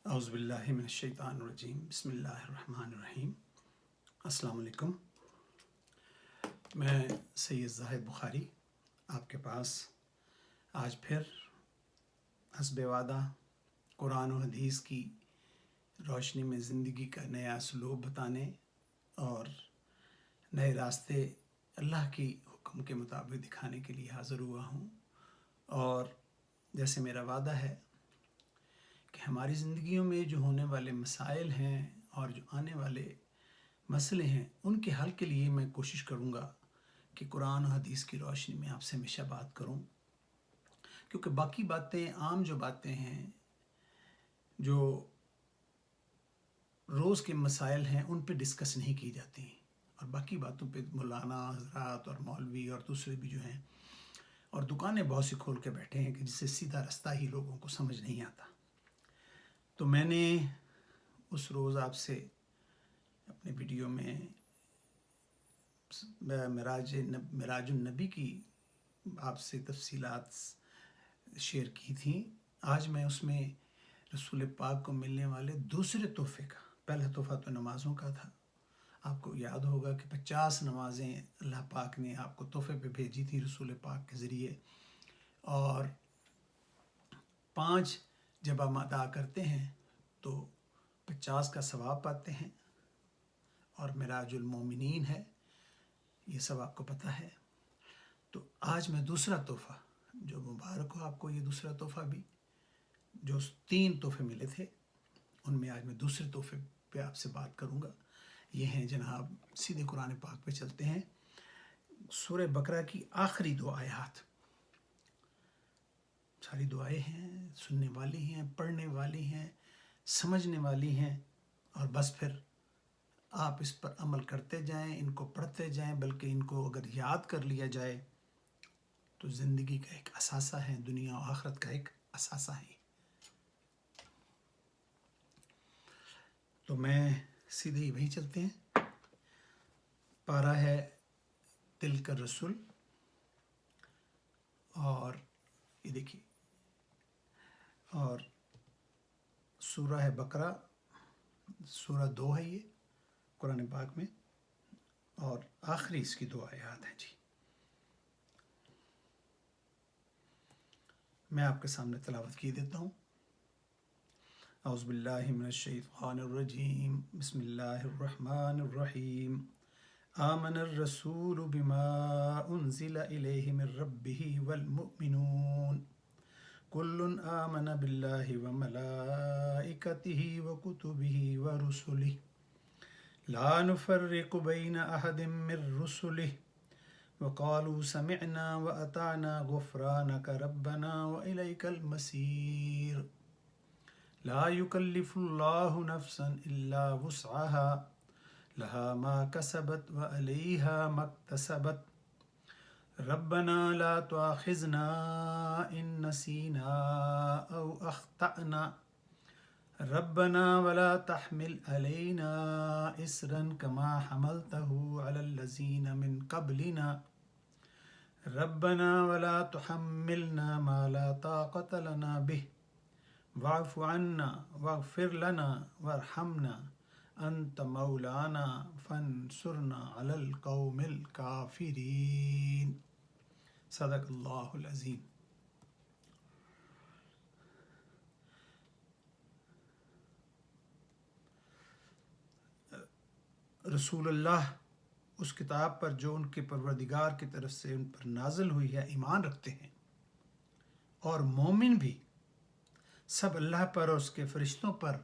اعوذ باللہ من الشیطان الرجیم بسم اللہ الرحمن الرحیم۔ السلام علیکم۔ میں سید زاہد بخاری آپ کے پاس آج پھر حسب وعدہ قرآن و حدیث کی روشنی میں زندگی کا نیا اسلوب بتانے اور نئے راستے اللہ کی حکم کے مطابق دکھانے کے لیے حاضر ہوا ہوں۔ اور جیسے میرا وعدہ ہے کہ ہماری زندگیوں میں جو ہونے والے مسائل ہیں اور جو آنے والے مسئلے ہیں ان کے حل کے لیے میں کوشش کروں گا کہ قرآن و حدیث کی روشنی میں آپ سے ہمیشہ بات کروں، کیونکہ باقی باتیں عام جو باتیں ہیں جو روز کے مسائل ہیں ان پہ ڈسکس نہیں کی جاتی، اور باقی باتوں پہ مولانا حضرات اور مولوی اور دوسرے بھی جو ہیں اور دکانیں بہت سی کھول کے بیٹھے ہیں کہ جس سے سیدھا رستہ ہی لوگوں کو سمجھ نہیں آتا۔ تو میں نے اس روز آپ سے اپنے ویڈیو میں معراج النبی کی آپ سے تفصیلات شیئر کی تھیں۔ آج میں اس میں رسول پاک کو ملنے والے دوسرے تحفے کا، پہلا تحفہ تو نمازوں کا تھا، آپ کو یاد ہوگا کہ 50 نمازیں اللہ پاک نے آپ کو تحفے پہ بھیجی تھی رسول پاک کے ذریعے، اور 5 جب ہم ادا کرتے ہیں تو 50 کا ثواب پاتے ہیں، اور معراج المومنین ہے، یہ سب آپ کو پتہ ہے۔ تو آج میں دوسرا تحفہ جو مبارک ہو آپ کو، یہ دوسرا تحفہ بھی، جو 3 تحفے ملے تھے ان میں آج میں دوسرے تحفے پہ آپ سے بات کروں گا۔ یہ ہیں جناب، سیدھے قرآن پاک پہ چلتے ہیں، سورہ بقرہ کی آخری 2 آیات۔ ساری دعائیں ہیں، سننے والی ہیں، پڑھنے والی ہیں، سمجھنے والی ہیں، اور بس پھر آپ اس پر عمل کرتے جائیں، ان کو پڑھتے جائیں، بلکہ ان کو اگر یاد کر لیا جائے تو زندگی کا ایک اثاثہ ہے، دنیا و آخرت کا ایک اثاثہ ہے۔ تو میں سیدھے ہی وہیں چلتے ہیں۔ پارہ ہے تلک الرسل، اور یہ دیکھیے، اور سورہ ہے بقرہ، سورہ 2 ہے یہ قرآن پاک میں، اور آخری اس کی 2 آیات ہیں۔ جی میں آپ کے سامنے تلاوت کیے دیتا ہوں۔ اعوذ باللہ من الشیطان الرجیم، بسم اللہ الرحمن الرحیم۔ آمن الرسول بما انزل الیہ من ربہ والمؤمنون کل آمن باللہ وملائکتہ وکتبہ ورسلہ لا نفرق بین احد من رسلہ وقالوا سمعنا وأطعنا غفرانك ربنا وإليك المصير لا يكلف الله نفسا إلا وسعها لها ما كسبت وعليها ما اكتسبت ربنا لا تؤاخذنا إن نسينا أو أخطأنا ربنا ولا تحمل علينا إصرا كما حملته على الذين من قبلنا ربنا ولا تحملنا ما لا طاقة لنا به واعف عنا واغفر لنا وارحمنا أنت مولانا فانصرنا على القوم الكافرين۔ صدق اللہ العظیم۔ رسول اللہ اس کتاب پر جو ان کے پروردگار کی طرف سے ان پر نازل ہوئی ہے ایمان رکھتے ہیں، اور مومن بھی سب اللہ پر اور اس کے فرشتوں پر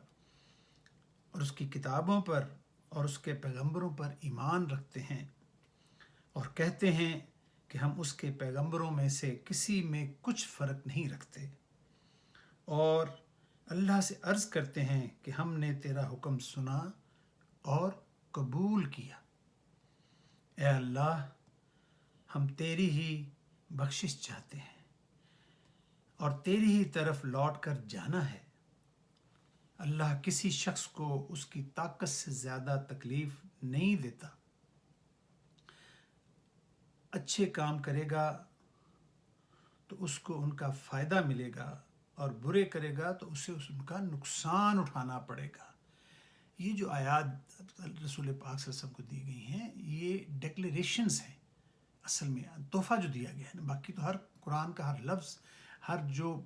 اور اس کی کتابوں پر اور اس کے پیغمبروں پر ایمان رکھتے ہیں، اور کہتے ہیں کہ ہم اس کے پیغمبروں میں سے کسی میں کچھ فرق نہیں رکھتے، اور اللہ سے عرض کرتے ہیں کہ ہم نے تیرا حکم سنا اور قبول کیا۔ اے اللہ، ہم تیری ہی بخشش چاہتے ہیں اور تیری ہی طرف لوٹ کر جانا ہے۔ اللہ کسی شخص کو اس کی طاقت سے زیادہ تکلیف نہیں دیتا۔ اچھے کام کرے گا تو اس کو ان کا فائدہ ملے گا، اور برے کرے گا تو اسے ان کا نقصان اٹھانا پڑے گا۔ یہ جو آیات رسول پاک صلی اللہ علیہ وسلم کو دی گئی ہیں یہ ڈیکلیریشنز ہیں، اصل میں تحفہ جو دیا گیا ہے نا۔ باقی تو ہر قرآن کا ہر لفظ، ہر جو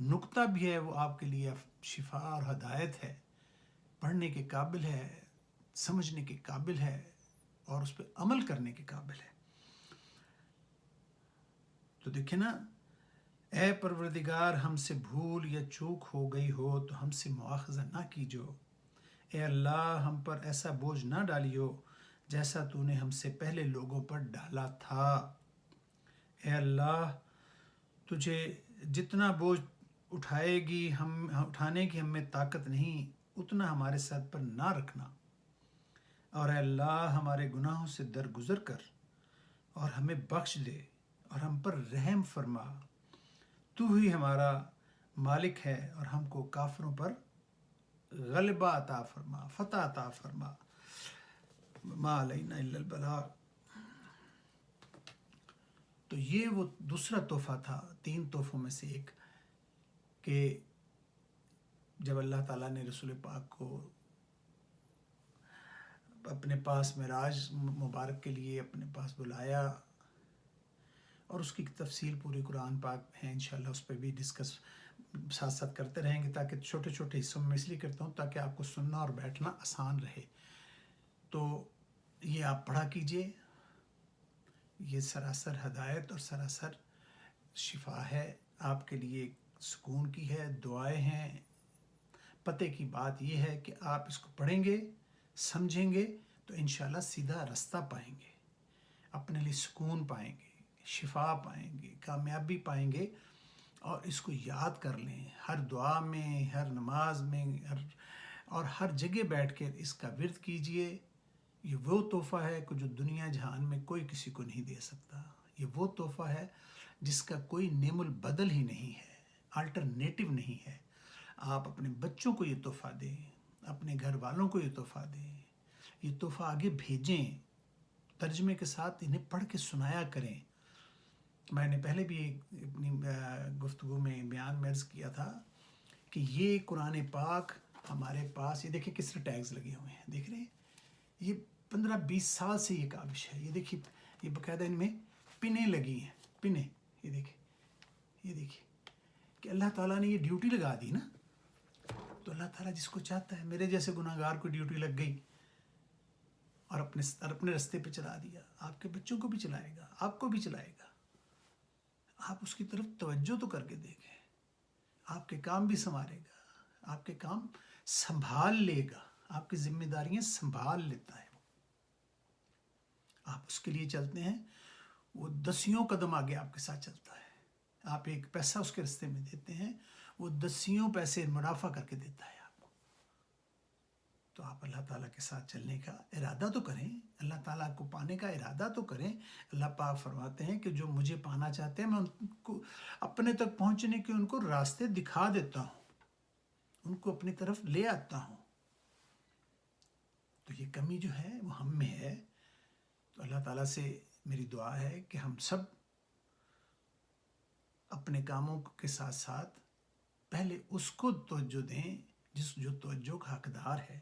نقطہ بھی ہے وہ آپ کے لیے شفا اور ہدایت ہے، پڑھنے کے قابل ہے، سمجھنے کے قابل ہے اور اس پہ عمل کرنے کے قابل ہے۔ تو دیکھیں نا، اے پروردگار ہم سے بھول یا چوک ہو گئی ہو تو ہم سے مواخذہ نہ کیجو۔ اے اللہ ہم پر ایسا بوجھ نہ ڈالیو جیسا تو نے ہم سے پہلے لوگوں پر ڈالا تھا۔ اے اللہ تجھے جتنا بوجھ اٹھانے کی ہمیں طاقت نہیں، اتنا ہمارے سر پر نہ رکھنا۔ اور اے اللہ ہمارے گناہوں سے درگزر کر اور ہمیں بخش دے اور ہم پر رحم فرما۔ تو ہی ہمارا مالک ہے اور ہم کو کافروں پر غلبہ عطا فرما، فتح عطا فرما۔ ما علینا الا البلاغ۔ تو یہ وہ دوسرا تحفہ تھا 3 تحفوں میں سے ایک، کہ جب اللہ تعالیٰ نے رسول پاک کو اپنے پاس معراج مبارک کے لیے اپنے پاس بلایا، اور اس کی تفصیل پوری قرآن پاک میں ہے، انشاءاللہ اس پہ بھی ڈسکس ساتھ ساتھ کرتے رہیں گے، تاکہ چھوٹے چھوٹے حصوں میں اس لیے کرتا ہوں تاکہ آپ کو سننا اور بیٹھنا آسان رہے۔ تو یہ آپ پڑھا کیجئے، یہ سراسر ہدایت اور سراسر شفا ہے آپ کے لیے، سکون کی ہے، دعائیں ہیں۔ پتے کی بات یہ ہے کہ آپ اس کو پڑھیں گے، سمجھیں گے تو انشاءاللہ سیدھا رستہ پائیں گے، اپنے لیے سکون پائیں گے، شفا پائیں گے، کامیابی پائیں گے۔ اور اس کو یاد کر لیں، ہر دعا میں، ہر نماز میں، ہر جگہ بیٹھ کے اس کا ورد کیجئے۔ یہ وہ تحفہ ہے کہ جو دنیا جہان میں کوئی کسی کو نہیں دے سکتا۔ یہ وہ تحفہ ہے جس کا کوئی نعم البدل ہی نہیں ہے، الٹرنیٹو نہیں ہے۔ آپ اپنے بچوں کو یہ تحفہ دیں، اپنے گھر والوں کو یہ تحفہ دیں، یہ تحفہ آگے بھیجیں، ترجمے کے ساتھ انہیں پڑھ کے سنایا کریں۔ میں نے پہلے بھی اپنی گفتگو میں بیان میں عرض کیا تھا کہ یہ قرآن پاک ہمارے پاس، یہ دیکھیں کس طرح ٹیگز لگے ہوئے ہیں، دیکھ رہے ہیں؟ یہ 15-20 سال سے یہ کاوش ہے۔ یہ دیکھیے، یہ باقاعدہ ان میں پنیں لگی ہیں، پنیں، یہ دیکھیں کہ اللہ تعالیٰ نے یہ ڈیوٹی لگا دی نا۔ تو اللہ تعالیٰ جس کو چاہتا ہے، میرے جیسے گناہ گار کو ڈیوٹی لگ گئی اور اپنے رستے پہ چلا دیا، آپ کے بچوں کو بھی چلائے گا، آپ کو بھی چلائے گا۔ آپ اس کی طرف توجہ تو کر کے دیکھیں، آپ کے کام بھی سنوارے گا، آپ کے کام سنبھال لے گا، آپ کی ذمہ داریاں سنبھال لیتا ہے۔ آپ اس کے لیے چلتے ہیں، وہ 10 قدم آگے آپ کے ساتھ چلتا ہے۔ آپ ایک پیسہ اس کے رستے میں دیتے ہیں، وہ 10 پیسے منافع کر کے دیتا ہے آپ کو۔ تو آپ اللہ تعالیٰ کے ساتھ چلنے کا ارادہ تو کریں، اللہ تعالیٰ کو پانے کا ارادہ تو کریں۔ اللہ پاک فرماتے ہیں کہ جو مجھے پانا چاہتے ہیں میں ان کو اپنے تک پہنچنے کے ان کو راستے دکھا دیتا ہوں، ان کو اپنی طرف لے آتا ہوں۔ تو یہ کمی جو ہے وہ ہم میں ہے۔ تو اللہ تعالیٰ سے میری دعا ہے کہ ہم سب اپنے کاموں کے ساتھ ساتھ پہلے اس کو توجہ دیں جو توجہ کا حقدار ہے،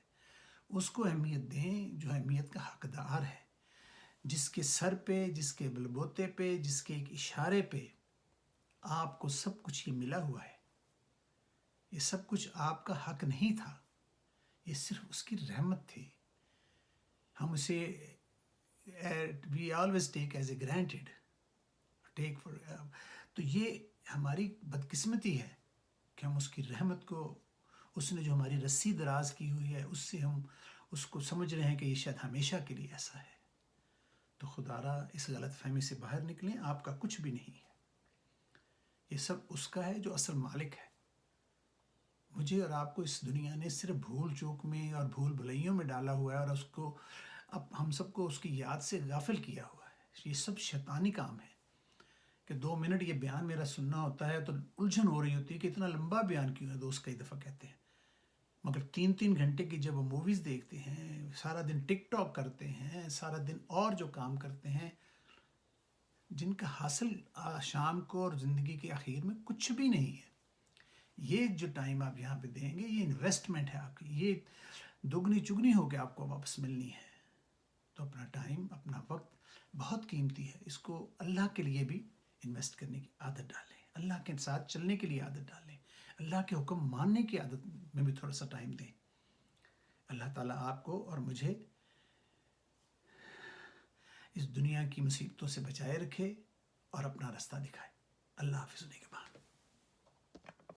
اس کو اہمیت دیں جو اہمیت کا حقدار ہے، جس کے سر پہ، جس کے بلبوتے پہ، جس کے ایک اشارے پہ آپ کو سب کچھ یہ ملا ہوا ہے۔ یہ سب کچھ آپ کا حق نہیں تھا، یہ صرف اس کی رحمت تھی۔ ہم اسے we always take as a granted, تو یہ ہماری بدقسمتی ہے کہ ہم اس کی رحمت کو، اس نے جو ہماری رسی دراز کی ہوئی ہے، اس سے ہم اس کو سمجھ رہے ہیں کہ یہ شاید ہمیشہ کے لیے ایسا ہے۔ تو خدا را اس غلط فہمی سے باہر نکلیں، آپ کا کچھ بھی نہیں ہے، یہ سب اس کا ہے جو اصل مالک ہے۔ مجھے اور آپ کو اس دنیا نے صرف بھول چوک میں اور بھول بھلائیوں میں ڈالا ہوا ہے، اور اس کو اب ہم سب کو اس کی یاد سے غافل کیا ہوا ہے۔ یہ سب شیطانی کام ہے کہ 2 منٹ یہ بیان میرا سننا ہوتا ہے تو الجھن ہو رہی ہوتی ہے کہ اتنا لمبا بیان کیوں ہے، دوست کئی دفعہ کہتے ہیں۔ مگر 3-3 گھنٹے کی جب وہ موویز دیکھتے ہیں، سارا دن ٹک ٹاک کرتے ہیں، سارا دن اور جو کام کرتے ہیں، جن کا حاصل شام کو اور زندگی کے اخیر میں کچھ بھی نہیں ہے۔ یہ جو ٹائم آپ یہاں پہ دیں گے یہ انویسٹمنٹ ہے آپ کی، یہ دگنی چگنی ہو کے آپ کو واپس ملنی ہے. تو اپنا ٹائم، اپنا وقت بہت قیمتی ہے، اس کو اللہ کے لیے بھی انویسٹ کرنے کی عادت ڈالیں، اللہ کے ساتھ چلنے کے لیے عادت ڈالیں، اللہ کے حکم ماننے کی عادت میں بھی تھوڑا سا ٹائم دیں. اللہ تعالیٰ آپ کو اور مجھے اس دنیا کی مصیبتوں سے بچائے رکھے اور اپنا راستہ دکھائے. اللہ حافظ.